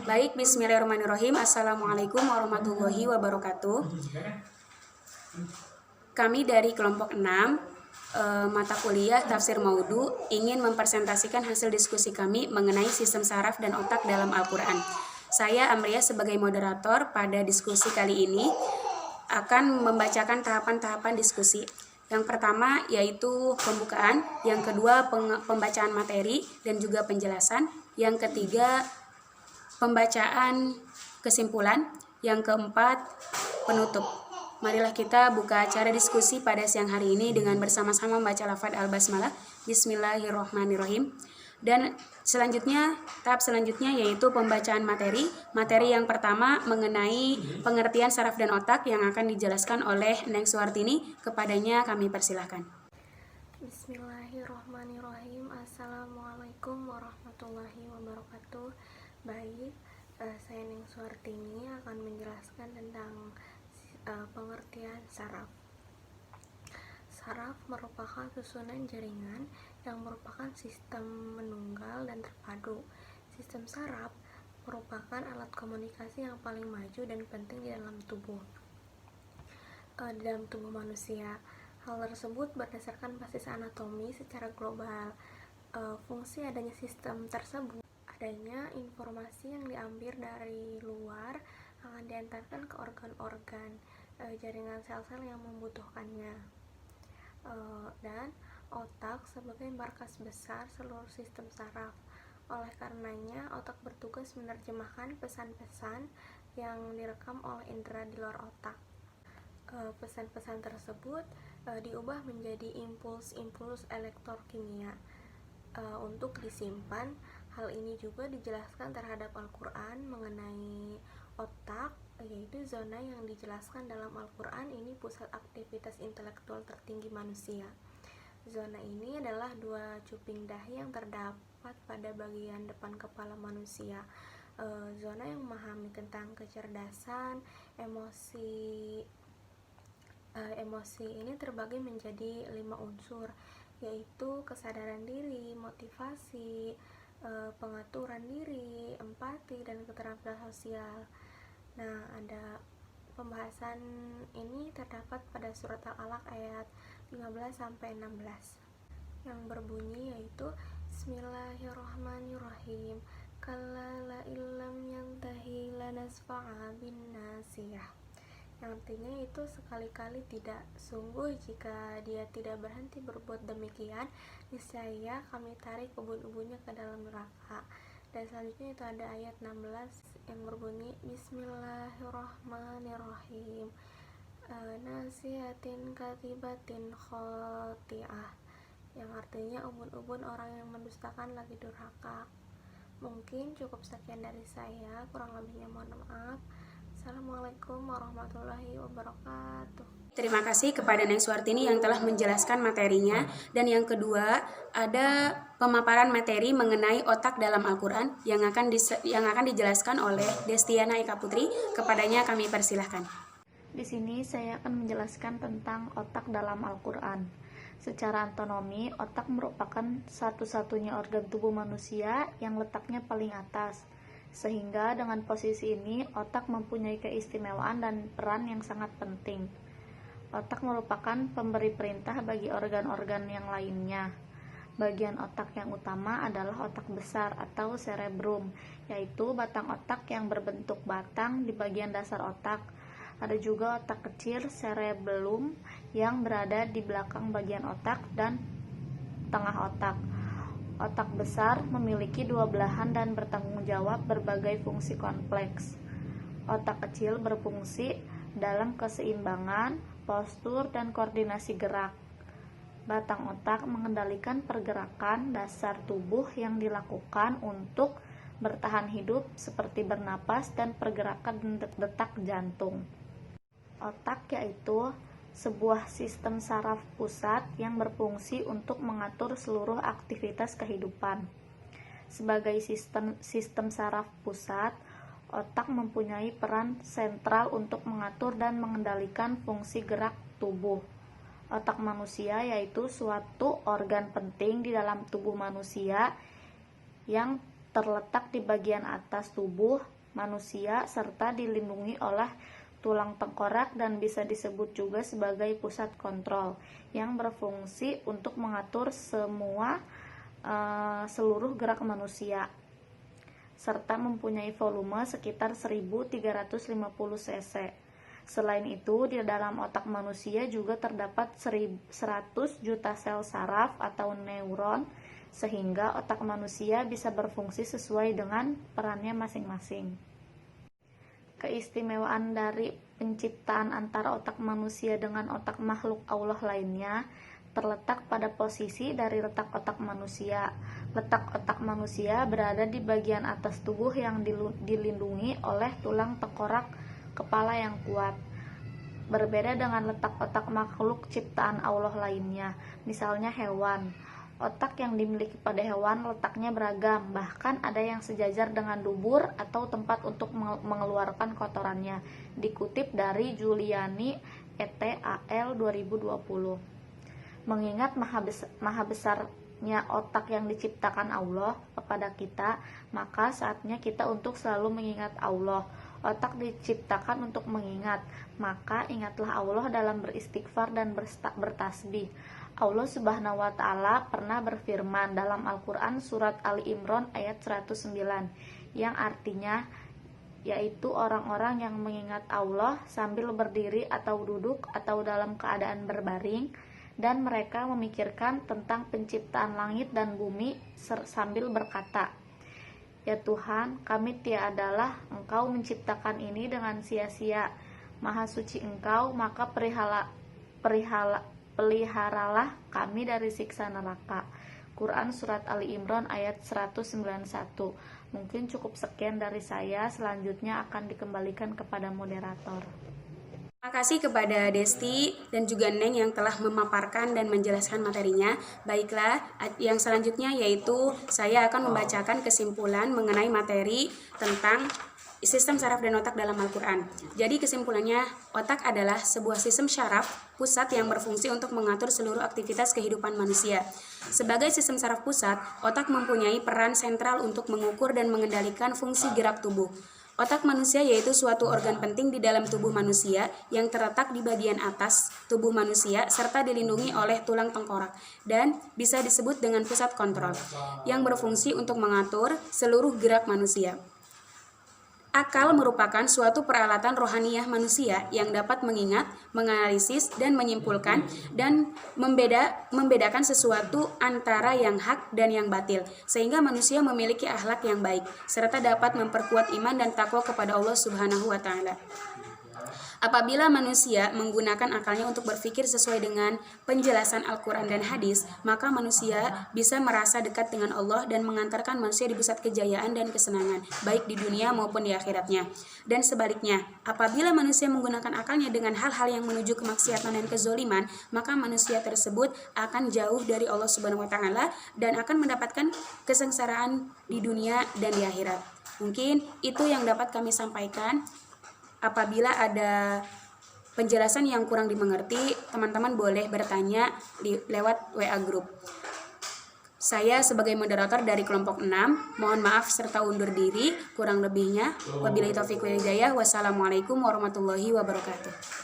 Baik, bismillahirrahmanirrahim. Assalamualaikum warahmatullahi wabarakatuh. Kami dari kelompok 6 mata kuliah Tafsir Maudhu ingin mempresentasikan hasil diskusi kami mengenai sistem saraf dan otak dalam Al-Quran. Saya Amria sebagai moderator pada diskusi kali ini akan membacakan tahapan-tahapan diskusi. Yang pertama yaitu pembukaan, yang kedua pembacaan materi dan juga penjelasan, yang ketiga pembacaan kesimpulan, yang keempat penutup. Marilah kita buka acara diskusi pada siang hari ini dengan bersama-sama membaca lafaz al-basmalah. Bismillahirrahmanirrahim. Dan tahap selanjutnya yaitu pembacaan materi. Materi yang pertama mengenai pengertian saraf dan otak yang akan dijelaskan oleh Neng Suwartini. Kepadanya kami persilahkan. Bismillahirrahmanirrahim. Assalamualaikum warahmatullahi wabarakatuh. Baik, saya Neng Suwartini akan menjelaskan tentang pengertian saraf. Saraf merupakan susunan jaringan yang merupakan sistem menunggal dan terpadu. Sistem saraf merupakan alat komunikasi yang paling maju dan penting di dalam tubuh manusia. Hal tersebut berdasarkan basis anatomi secara global. Fungsi adanya sistem tersebut, adanya informasi yang diambil dari luar akan diantarkan ke organ-organ jaringan sel-sel yang membutuhkannya, dan otak sebagai markas besar seluruh sistem saraf. Oleh karenanya, otak bertugas menerjemahkan pesan-pesan yang direkam oleh indera di luar otak. Pesan-pesan tersebut diubah menjadi impuls-impuls elektrokimia untuk disimpan. Hal ini juga dijelaskan terhadap Al-Quran mengenai otak, yaitu zona yang dijelaskan dalam Al-Quran ini pusat aktivitas intelektual tertinggi manusia. Zona ini adalah dua cuping dahi yang terdapat pada bagian depan kepala manusia. Zona yang memahami tentang kecerdasan, emosi ini terbagi menjadi 5 unsur, yaitu kesadaran diri, motivasi, pengaturan diri, empati, dan keterampilan sosial. Nah, ada pembahasan ini terdapat pada surat Al-Alaq ayat 15-16 yang berbunyi yaitu Bismillahirrahmanirrahim. Kalla la illam yantahi lanasfa'a bin nasiyah. Yang artinya itu sekali-kali tidak, sungguh jika dia tidak berhenti berbuat demikian, niscaya kami tarik ubun-ubunnya ke dalam neraka. Dan selanjutnya itu ada ayat 16 yang berbunyi Bismillahirrahmanirrahim. Nasihatin katibatin khoti'ah, yang artinya ubun-ubun orang yang mendustakan lagi durhaka. Mungkin cukup sekian dari saya, kurang lebihnya mohon maaf. Assalamualaikum warahmatullahi wabarakatuh. Terima kasih kepada Neng Suwartini yang telah menjelaskan materinya. Dan yang kedua, ada pemaparan materi mengenai otak dalam Al-Quran yang akan dijelaskan oleh Destiana Eka Putri. Kepadanya kami persilahkan. Di sini saya akan menjelaskan tentang otak dalam Al-Quran. Secara anatomi, otak merupakan satu-satunya organ tubuh manusia yang letaknya paling atas. Sehingga dengan posisi ini, otak mempunyai keistimewaan dan peran yang sangat penting. Otak merupakan pemberi perintah bagi organ-organ yang lainnya. Bagian otak yang utama adalah otak besar atau cerebrum, yaitu batang otak yang berbentuk batang di bagian dasar otak. Ada juga otak kecil, cerebellum, yang berada di belakang bagian otak dan tengah otak. Otak besar memiliki dua belahan dan bertanggung jawab berbagai fungsi kompleks. Otak kecil berfungsi dalam keseimbangan, postur, dan koordinasi gerak. Batang otak mengendalikan pergerakan dasar tubuh yang dilakukan untuk bertahan hidup seperti bernapas dan pergerakan detak jantung. Otak yaitu sebuah sistem saraf pusat yang berfungsi untuk mengatur seluruh aktivitas kehidupan. Sebagai sistem saraf pusat, otak mempunyai peran sentral untuk mengatur dan mengendalikan fungsi gerak tubuh. Otak manusia yaitu suatu organ penting di dalam tubuh manusia yang terletak di bagian atas tubuh manusia serta dilindungi oleh tulang tengkorak dan bisa disebut juga sebagai pusat kontrol yang berfungsi untuk mengatur seluruh gerak manusia serta mempunyai volume sekitar 1350 cc. Selain itu, di dalam otak manusia juga terdapat 100 juta sel saraf atau neuron, sehingga otak manusia bisa berfungsi sesuai dengan perannya masing-masing. Keistimewaan dari penciptaan antara otak manusia dengan otak makhluk Allah lainnya terletak pada posisi dari letak otak manusia. Letak otak manusia berada di bagian atas tubuh yang dilindungi oleh tulang tengkorak kepala yang kuat. Berbeda dengan letak otak makhluk ciptaan Allah lainnya, misalnya hewan. Otak yang dimiliki pada hewan letaknya beragam, bahkan ada yang sejajar dengan dubur atau tempat untuk mengeluarkan kotorannya. Dikutip dari Juliani et al. 2020. Mengingat maha besarnya otak yang diciptakan Allah kepada kita, maka saatnya kita untuk selalu mengingat Allah. Otak diciptakan untuk mengingat, maka ingatlah Allah dalam beristighfar dan bertasbih. Allah Subhanahu wa Ta'ala pernah berfirman dalam Al-Quran surat Ali Imran ayat 109 yang artinya yaitu orang-orang yang mengingat Allah sambil berdiri atau duduk atau dalam keadaan berbaring, dan mereka memikirkan tentang penciptaan langit dan bumi sambil berkata, "Ya Tuhan, kami tiadalah Engkau menciptakan ini dengan sia-sia. Maha suci Engkau, maka peliharalah kami dari siksa neraka." Quran Surat Ali Imran ayat 191. Mungkin cukup sekian dari saya, selanjutnya akan dikembalikan kepada moderator. Terima kasih kepada Desti dan juga Neng yang telah memaparkan dan menjelaskan materinya. Baiklah, yang selanjutnya yaitu saya akan membacakan kesimpulan mengenai materi tentang sistem saraf dan otak dalam Al-Quran. Jadi kesimpulannya, otak adalah sebuah sistem syaraf pusat yang berfungsi untuk mengatur seluruh aktivitas kehidupan manusia. Sebagai sistem saraf pusat, otak mempunyai peran sentral untuk mengukur dan mengendalikan fungsi gerak tubuh. Otak manusia yaitu suatu organ penting di dalam tubuh manusia yang terletak di bagian atas tubuh manusia serta dilindungi oleh tulang tengkorak dan bisa disebut dengan pusat kontrol yang berfungsi untuk mengatur seluruh gerak manusia. Akal merupakan suatu peralatan rohaniah manusia yang dapat mengingat, menganalisis, dan menyimpulkan dan membedakan sesuatu antara yang hak dan yang batil, sehingga manusia memiliki akhlak yang baik, serta dapat memperkuat iman dan takwa kepada Allah Subhanahu wa Ta'ala. Apabila manusia menggunakan akalnya untuk berpikir sesuai dengan penjelasan Al-Quran dan hadis, maka manusia bisa merasa dekat dengan Allah dan mengantarkan manusia di pusat kejayaan dan kesenangan, baik di dunia maupun di akhiratnya. Dan sebaliknya, apabila manusia menggunakan akalnya dengan hal-hal yang menuju kemaksiatan dan kezoliman, maka manusia tersebut akan jauh dari Allah Subhanahu wa Ta'ala dan akan mendapatkan kesengsaraan di dunia dan di akhirat. Mungkin itu yang dapat kami sampaikan. Apabila ada penjelasan yang kurang dimengerti, teman-teman boleh bertanya lewat WA Group. Saya sebagai moderator dari kelompok 6, mohon maaf serta undur diri, kurang lebihnya. Wabillahi taufiq wal hidayah. Wassalamualaikum warahmatullahi wabarakatuh.